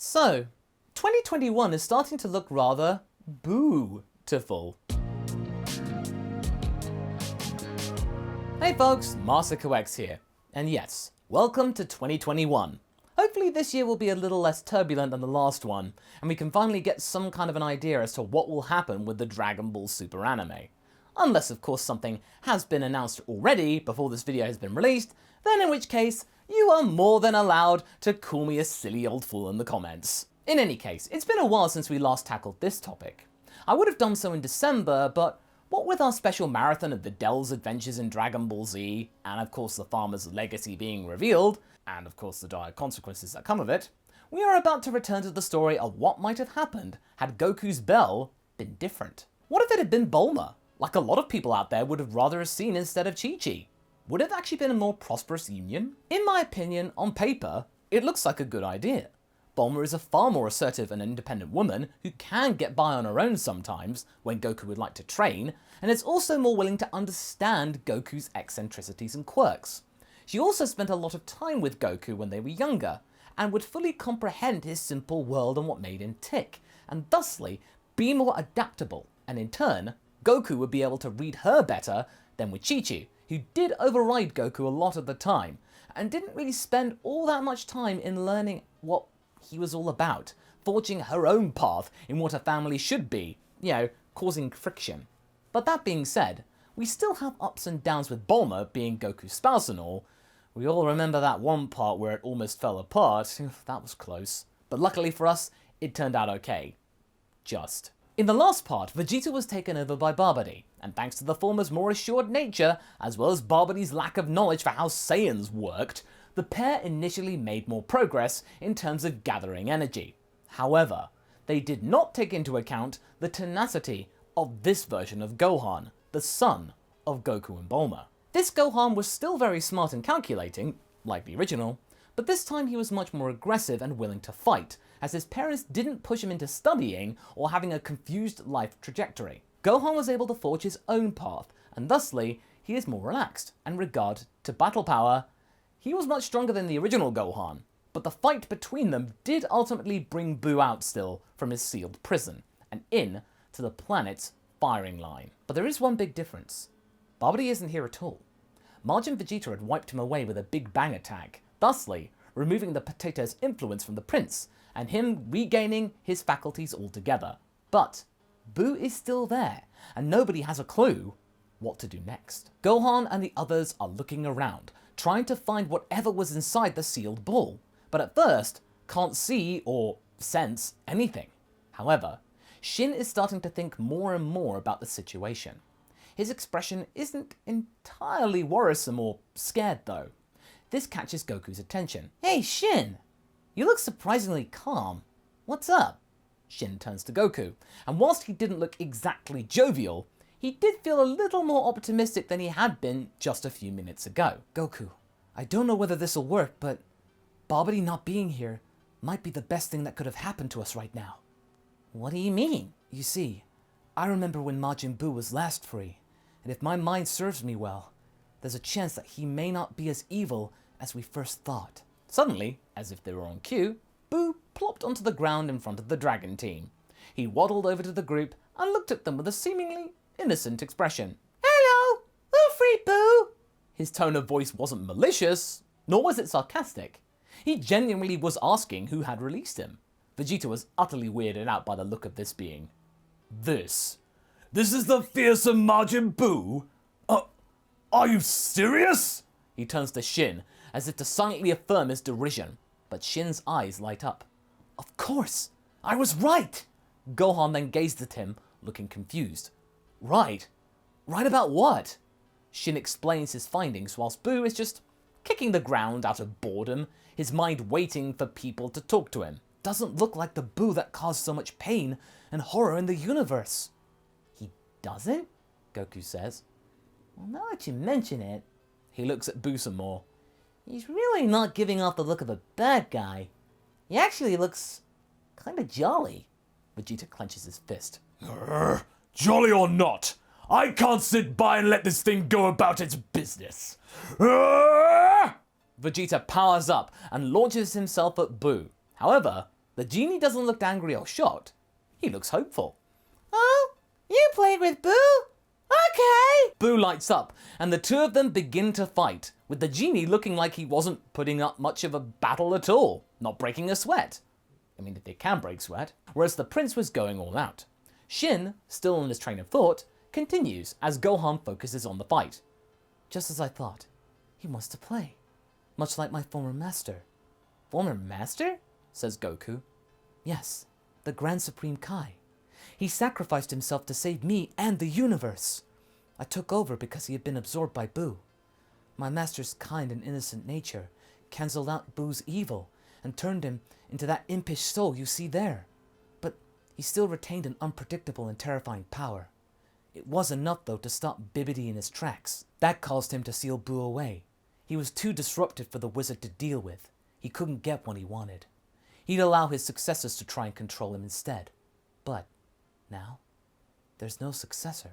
So, 2021 is starting to look rather boo-tiful. Hey folks, MasakoX here. And yes, welcome to 2021. Hopefully this year will be a little less turbulent than the last one, and we can finally get some kind of an idea as to what will happen with the Dragon Ball Super anime. Unless of course something has been announced already before this video has been released, then in which case, you are more than allowed to call me a silly old fool in the comments. In any case, it's been a while since we last tackled this topic. I would have done so in December, but what with our special marathon of the Dell's adventures in Dragon Ball Z, and of course the farmer's legacy being revealed, and of course the dire consequences that come of it, we are about to return to the story of what might have happened had Goku's bell been different. What if it had been Bulma, like a lot of people out there would have rather have seen instead of Chi-Chi? Would it have actually been a more prosperous union? In my opinion, on paper, it looks like a good idea. Bulma is a far more assertive and independent woman who can get by on her own sometimes when Goku would like to train, and is also more willing to understand Goku's eccentricities and quirks. She also spent a lot of time with Goku when they were younger, and would fully comprehend his simple world and what made him tick, and thusly be more adaptable, and in turn, Goku would be able to read her better than with Chi-Chi, who did override Goku a lot of the time, and didn't really spend all that much time in learning what he was all about, forging her own path in what a family should be, causing friction. But that being said, we still have ups and downs with Bulma being Goku's spouse and all. We all remember that one part where it almost fell apart. That was close. But luckily for us, it turned out okay. Just. In the last part, Vegeta was taken over by Babidi, and thanks to the former's more assured nature, as well as Babidi's lack of knowledge for how Saiyans worked, the pair initially made more progress in terms of gathering energy. However, they did not take into account the tenacity of this version of Gohan, the son of Goku and Bulma. This Gohan was still very smart and calculating, like the original, but this time he was much more aggressive and willing to fight, as his parents didn't push him into studying or having a confused life trajectory. Gohan was able to forge his own path, and thusly, he is more relaxed, and in regard to battle power, he was much stronger than the original Gohan, but the fight between them did ultimately bring Buu out still from his sealed prison, and in to the planet's firing line. But there is one big difference. Babidi isn't here at all. Majin Vegeta had wiped him away with a Big Bang attack, thusly removing the potato's influence from the prince, and him regaining his faculties altogether. But Buu is still there, and nobody has a clue what to do next. Gohan and the others are looking around, trying to find whatever was inside the sealed ball, but at first can't see or sense anything. However, Shin is starting to think more and more about the situation. His expression isn't entirely worrisome or scared though. This catches Goku's attention. "Hey Shin! You look surprisingly calm. What's up?" Shin turns to Goku, and whilst he didn't look exactly jovial, he did feel a little more optimistic than he had been just a few minutes ago. "Goku, I don't know whether this'll work, but Babidi not being here might be the best thing that could have happened to us right now." "What do you mean?" "You see, I remember when Majin Buu was last free, and if my mind serves me well, there's a chance that he may not be as evil as we first thought." Suddenly, as if they were on cue, Buu plopped onto the ground in front of the dragon team. He waddled over to the group and looked at them with a seemingly innocent expression. "Hello! Who freed Buu?" His tone of voice wasn't malicious, nor was it sarcastic. He genuinely was asking who had released him. Vegeta was utterly weirded out by the look of this being. This is the fearsome Majin Buu? Are you serious?" He turns to Shin, as if to silently affirm his derision, but Shin's eyes light up. "Of course, I was right!" Gohan then gazed at him, looking confused. Right? Right about what?" Shin explains his findings whilst Buu is just kicking the ground out of boredom, his mind waiting for people to talk to him. "Doesn't look like the Buu that caused so much pain and horror in the universe." "He doesn't?" Goku says. "Well, now that you mention it..." He looks at Buu some more. "He's really not giving off the look of a bad guy. He actually looks kinda jolly." Vegeta clenches his fist. Jolly or not, I can't sit by and let this thing go about its business. Vegeta powers up and launches himself at Buu. However, The genie doesn't look angry or shocked. He looks hopeful. Oh, you played with Buu? Okay! Buu lights up, and the two of them begin to fight, with the genie looking like he wasn't putting up much of a battle at all, not breaking a sweat. I mean, if they can break sweat. Whereas the prince was going all out. Shin, still in his train of thought, continues as Gohan focuses on the fight. Just as I thought. He wants to play. Much like my former master. Former master? Says Goku. Yes, the Grand Supreme Kai. He sacrificed himself to save me and the universe. I took over because he had been absorbed by Buu. My master's kind and innocent nature cancelled out Buu's evil and turned him into that impish soul you see there. But he still retained an unpredictable and terrifying power. It was enough, though, to stop Bibidi in his tracks. That caused him to seal Buu away. He was too disruptive for the wizard to deal with. He couldn't get what he wanted. He'd allow his successors to try and control him instead. But now, there's no successor.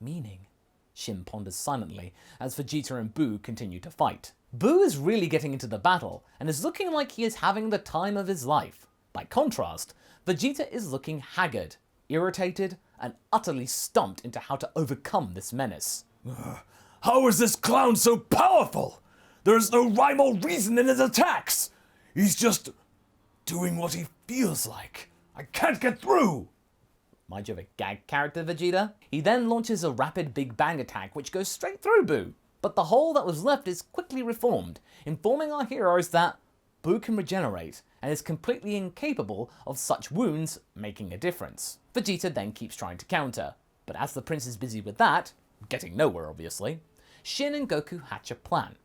Meaning, Shin ponders silently as Vegeta and Buu continue to fight. Buu is really getting into the battle and is looking like he is having the time of his life. By contrast, Vegeta is looking haggard, irritated, and utterly stumped into how to overcome this menace. How is this clown so powerful? There is no rhyme or reason in his attacks. He's just doing what he feels like. I can't get through. Mind you have a gag character, Vegeta? He then launches a rapid Big Bang attack which goes straight through Buu. But the hole that was left is quickly reformed, informing our heroes that Buu can regenerate and is completely incapable of such wounds making a difference. Vegeta then keeps trying to counter, but as the prince is busy with that, getting nowhere obviously, Shin and Goku hatch a plan.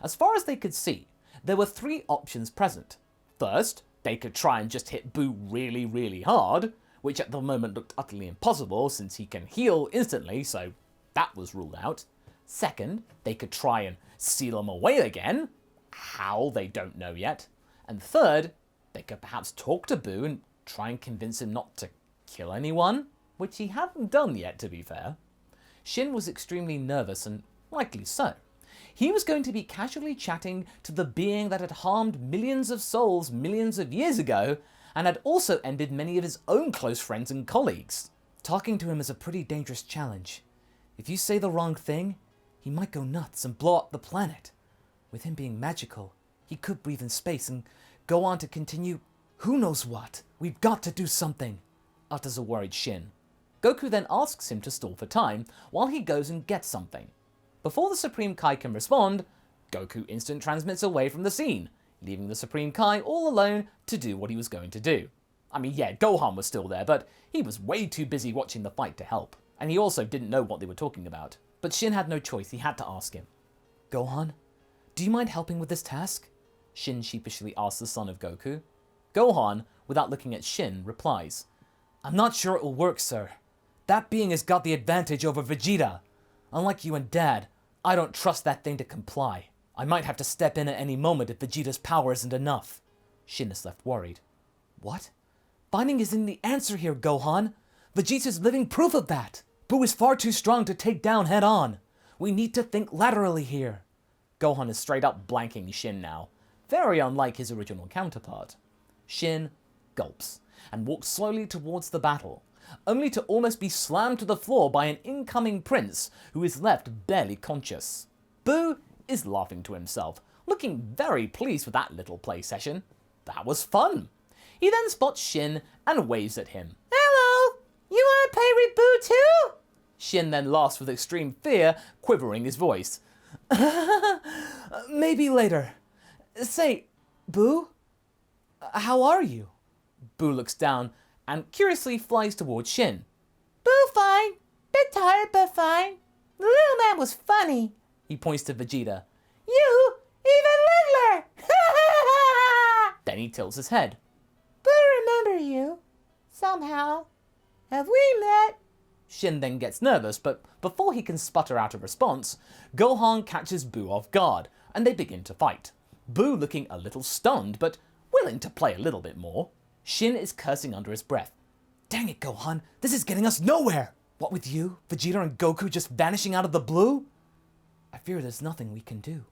As far as they could see, there were three options present. First, they could try and just hit Buu really, really hard, which at the moment looked utterly impossible since he can heal instantly, so that was ruled out. Second, they could try and seal him away again. How, they don't know yet. And third, they could perhaps talk to Buu and try and convince him not to kill anyone, which he hadn't done yet, to be fair. Shin was extremely nervous, and rightly so. He was going to be casually chatting to the being that had harmed millions of souls millions of years ago, and had also ended many of his own close friends and colleagues. Talking to him is a pretty dangerous challenge. If you say the wrong thing, he might go nuts and blow up the planet. With him being magical, he could breathe in space and go on to continue who knows what. We've got to do something, utters a worried Shin. Goku then asks him to stall for time while he goes and gets something. Before the Supreme Kai can respond, Goku instant transmits away from the scene, leaving the Supreme Kai all alone to do what he was going to do. I mean, yeah, Gohan was still there, but he was way too busy watching the fight to help. And he also didn't know what they were talking about. But Shin had no choice, he had to ask him. Gohan, do you mind helping with this task? Shin sheepishly asks the son of Goku. Gohan, without looking at Shin, replies, I'm not sure it will work, sir. That being has got the advantage over Vegeta. Unlike you and Dad, I don't trust that thing to comply. I might have to step in at any moment if Vegeta's power isn't enough. Shin is left worried. What? Fighting isn't the answer here, Gohan. Vegeta's living proof of that. Buu is far too strong to take down head on. We need to think laterally here. Gohan is straight up blanking Shin now, very unlike his original counterpart. Shin gulps and walks slowly towards the battle, only to almost be slammed to the floor by an incoming prince who is left barely conscious. Buu is laughing to himself, looking very pleased with that little play session. That was fun. He then spots Shin and waves at him. Hello! You want to play with Buu too? Shin then laughs with extreme fear, quivering his voice. Maybe later. Say, Buu? How are you? Buu looks down and curiously flies towards Shin. Buu fine. Bit tired, but fine. The little man was funny. He points to Vegeta. You, even littler! Then he tilts his head. Buu remember you. Somehow. Have we met? Shin then gets nervous, but before he can sputter out a response, Gohan catches Buu off guard, and they begin to fight. Buu looking a little stunned, but willing to play a little bit more. Shin is cursing under his breath. Dang it, Gohan, this is getting us nowhere! What with you, Vegeta and Goku just vanishing out of the blue? I fear there's nothing we can do.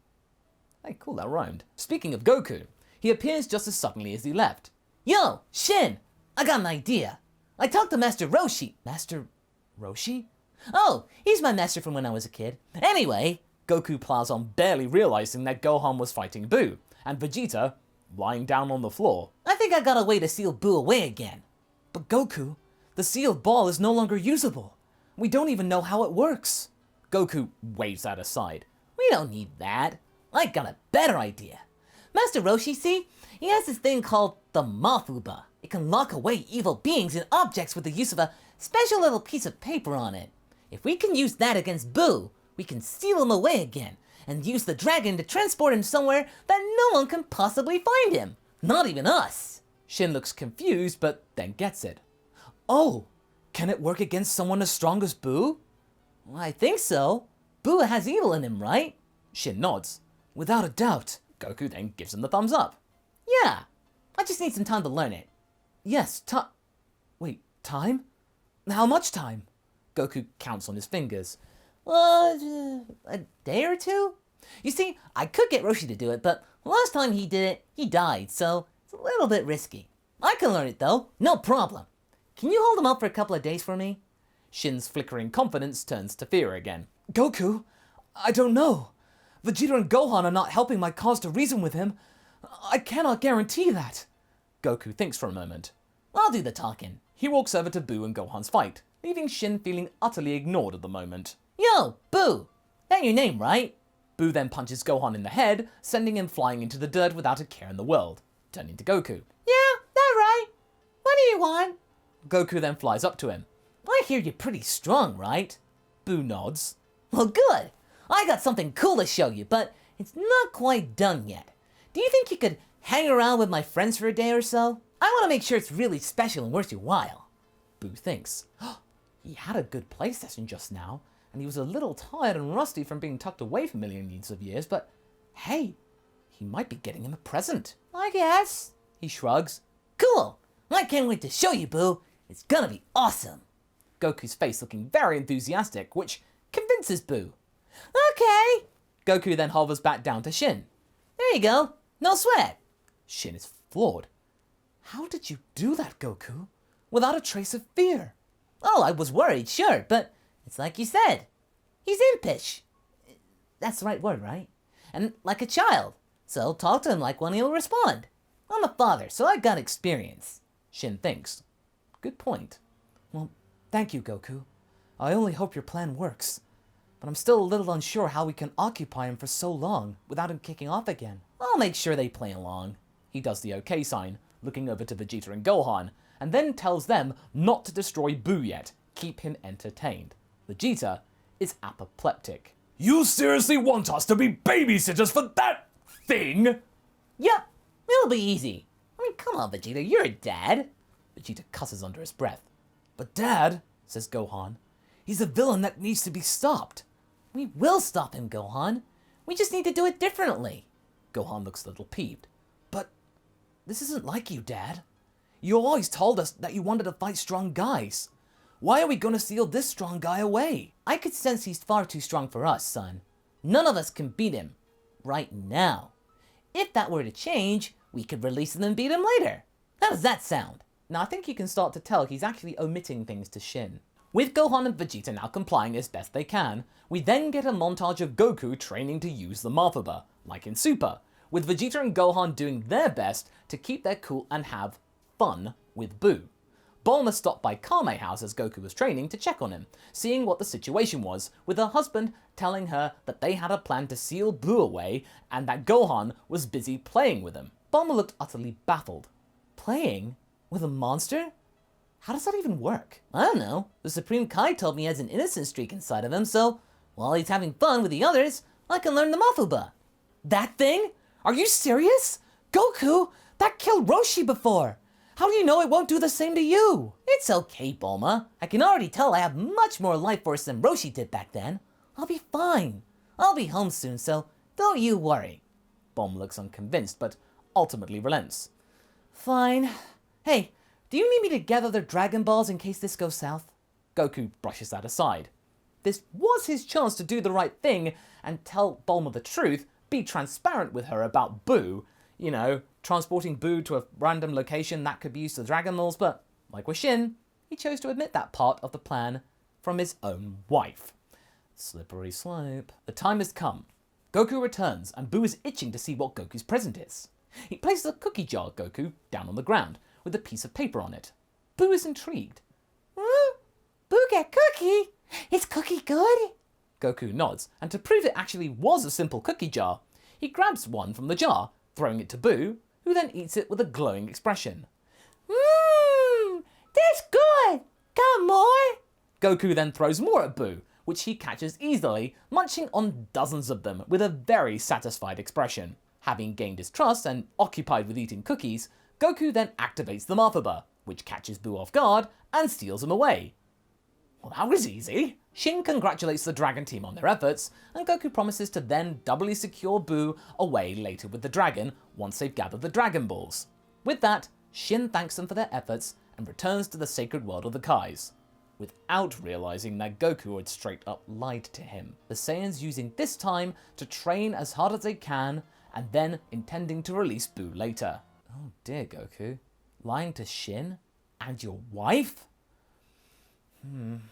Hey, cool, that rhymed. Speaking of Goku, he appears just as suddenly as he left. Yo, Shin! I got an idea. I talked to Master Roshi. Master Roshi? Oh, he's my master from when I was a kid. Anyway, Goku plows on, barely realizing that Gohan was fighting Buu, and Vegeta lying down on the floor. I think I got a way to seal Buu away again. But Goku, the sealed ball is no longer usable. We don't even know how it works. Goku waves that aside. We don't need that. I got a better idea. Master Roshi, see? He has this thing called the Mafuba. It can lock away evil beings and objects with the use of a special little piece of paper on it. If we can use that against Buu, we can seal him away again and use the dragon to transport him somewhere that no one can possibly find him. Not even us. Shin looks confused, but then gets it. Oh, can it work against someone as strong as Buu? Well, I think so. Buu has evil in him, right? Shin nods. Without a doubt. Goku then gives him the thumbs up. Yeah. I just need some time to learn it. Yes, Wait, time? How much time? Goku counts on his fingers. A day or two? You see, I could get Roshi to do it, but last time he did it, he died, so it's a little bit risky. I can learn it though, no problem. Can you hold him up for a couple of days for me? Shin's flickering confidence turns to fear again. Goku, I don't know. Vegeta and Gohan are not helping my cause to reason with him. I cannot guarantee that. Goku thinks for a moment. I'll do the talking. He walks over to Buu and Gohan's fight, leaving Shin feeling utterly ignored at the moment. Yo, Buu! That your name, right? Buu then punches Gohan in the head, sending him flying into the dirt without a care in the world. Turning to Goku. Yeah, that right. What do you want? Goku then flies up to him. I hear you're pretty strong, right? Buu nods. Well, good. I got something cool to show you, but it's not quite done yet. Do you think you could hang around with my friends for a day or so? I want to make sure it's really special and worth your while. Buu thinks. He had a good play session just now, and he was a little tired and rusty from being tucked away for millions of years, but hey, he might be getting him a present. I guess. He shrugs. Cool. I can't wait to show you, Buu. It's gonna be awesome. Goku's face looking very enthusiastic, which convinces Buu. Okay. Goku then hovers back down to Shin. There you go. No sweat. Shin is floored. How did you do that, Goku? Without a trace of fear. Oh, I was worried, sure, but it's like you said. He's impish. That's the right word, right? And like a child. So talk to him like one, he'll respond. I'm a father, so I got experience. Shin thinks. Good point. Well, thank you, Goku. I only hope your plan works. But I'm still a little unsure how we can occupy him for so long without him kicking off again. I'll make sure they play along. He does the OK sign, looking over to Vegeta and Gohan, and then tells them not to destroy Buu yet, keep him entertained. Vegeta is apoplectic. You seriously want us to be babysitters for that thing? Yep, it'll be easy. I mean, come on, Vegeta, you're a dad. Vegeta cusses under his breath. But Dad, says Gohan, he's a villain that needs to be stopped. We will stop him, Gohan. We just need to do it differently. Gohan looks a little peeved. But this isn't like you, Dad. You always told us that you wanted to fight strong guys. Why are we going to seal this strong guy away? I could sense he's far too strong for us, son. None of us can beat him. Right now. If that were to change, we could release him and beat him later. How does that sound? Now I think you can start to tell he's actually omitting things to Shin. With Gohan and Vegeta now complying as best they can, we then get a montage of Goku training to use the Mafuba, like in Super, with Vegeta and Gohan doing their best to keep their cool and have fun with Buu. Bulma stopped by Kame house as Goku was training to check on him, seeing what the situation was, with her husband telling her that they had a plan to seal Buu away and that Gohan was busy playing with him. Bulma looked utterly baffled. Playing? With a monster? How does that even work? I don't know. The Supreme Kai told me he has an innocent streak inside of him, so while he's having fun with the others, I can learn the Mafuba. That thing? Are you serious? Goku, that killed Roshi before. How do you know it won't do the same to you? It's okay, Bulma. I can already tell I have much more life force than Roshi did back then. I'll be fine. I'll be home soon, so don't you worry. Bulma looks unconvinced, but ultimately relents. Fine. Hey, do you need me to gather the Dragon Balls in case this goes south? Goku brushes that aside. This was his chance to do the right thing and tell Bulma the truth, be transparent with her about Buu, you know, transporting Buu to a random location that could be used to Dragon Balls, but like with Shin, he chose to admit that part of the plan from his own wife. Slippery slope. The time has come. Goku returns, and Buu is itching to see what Goku's present is. He places a cookie jar of Goku down on the ground, with a piece of paper on it. Buu is intrigued. Buu get cookie? Is cookie good? Goku nods, and to prove it actually was a simple cookie jar, he grabs one from the jar, throwing it to Buu, who then eats it with a glowing expression. That's good! Got more? Goku then throws more at Buu, which he catches easily, munching on dozens of them with a very satisfied expression. Having gained his trust and occupied with eating cookies, Goku then activates the Mafuba, which catches Buu off guard and steals him away. Well, that was easy. Shin congratulates the Dragon team on their efforts, and Goku promises to then doubly secure Buu away later with the Dragon once they've gathered the Dragon Balls. With that, Shin thanks them for their efforts and returns to the sacred world of the Kais, without realizing that Goku had straight up lied to him. The Saiyans using this time to train as hard as they can, and then intending to release Buu later. Oh dear, Goku. Lying to Shin? And your wife?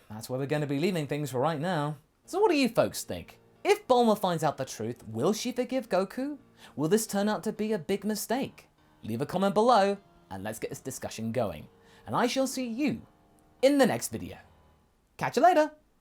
That's where we're going to be leaving things for right now. So what do you folks think? If Bulma finds out the truth, will she forgive Goku? Will this turn out to be a big mistake? Leave a comment below, and let's get this discussion going. And I shall see you in the next video. Catch you later!